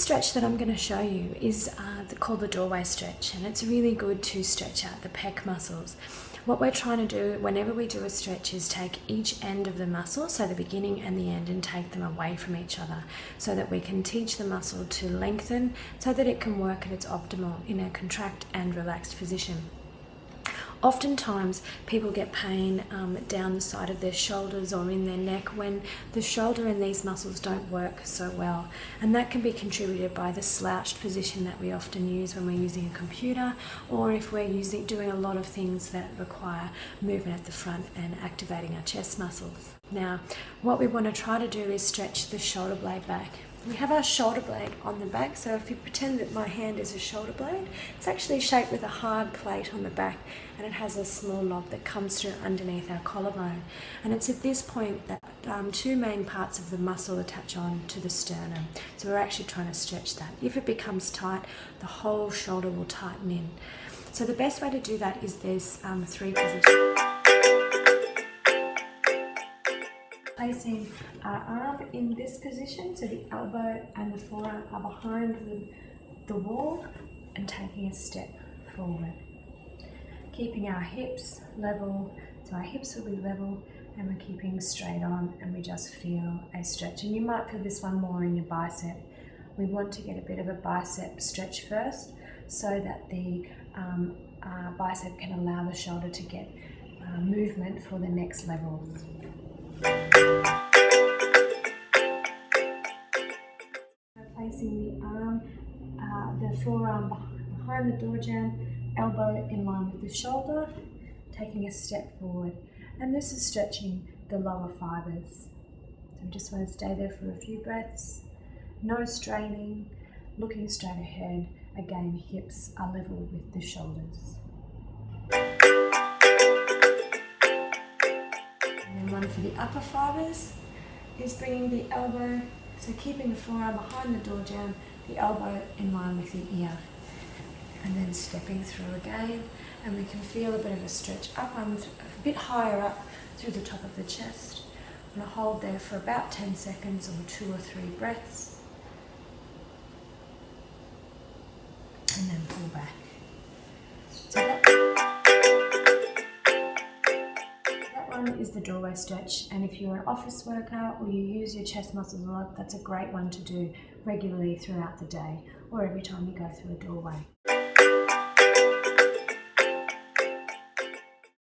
stretch that I'm going to show you is called the doorway stretch, and it's really good to stretch out the pec muscles. What we're trying to do whenever we do a stretch is take each end of the muscle, so the beginning and the end, and take them away from each other so that we can teach the muscle to lengthen so that it can work at its optimal in a contract and relaxed position. Oftentimes people get pain down the side of their shoulders or in their neck when the shoulder and these muscles don't work so well, and that can be contributed by the slouched position that we often use when we're using a computer, or if we're doing a lot of things that require movement at the front and activating our chest muscles. Now, what we want to try to do is stretch the shoulder blade back. We have our shoulder blade on the back, so if you pretend that my hand is a shoulder blade, it's actually shaped with a hard plate on the back, and it has a small knob that comes through underneath our collarbone. And it's at this point that two main parts of the muscle attach on to the sternum. So we're actually trying to stretch that. If it becomes tight, the whole shoulder will tighten in. So the best way to do that is there's three positions. Placing our arm in this position, so the elbow and the forearm are behind the wall, and taking a step forward. Keeping our hips level, so our hips will be level, and we're keeping straight on, and we just feel a stretch. And you might feel this one more in your bicep. We want to get a bit of a bicep stretch first so that the bicep can allow the shoulder to get movement for the next levels. Placing the arm, the forearm behind the door jamb, elbow in line with the shoulder, taking a step forward. And this is stretching the lower fibers. So we just want to stay there for a few breaths. No straining, looking straight ahead. Again, hips are level with the shoulders. And one for the upper fibers is bringing the elbow, so keeping the forearm behind the door jamb, the elbow in line with the ear, and then stepping through again, and we can feel a bit of a stretch up. I'm a bit higher up through the top of the chest. I'm going to hold there for about 10 seconds or 2 or 3 breaths, and then pull back. So that one is the doorway stretch, and if you're an office worker or you use your chest muscles a lot, that's a great one to do regularly throughout the day or every time you go through a doorway.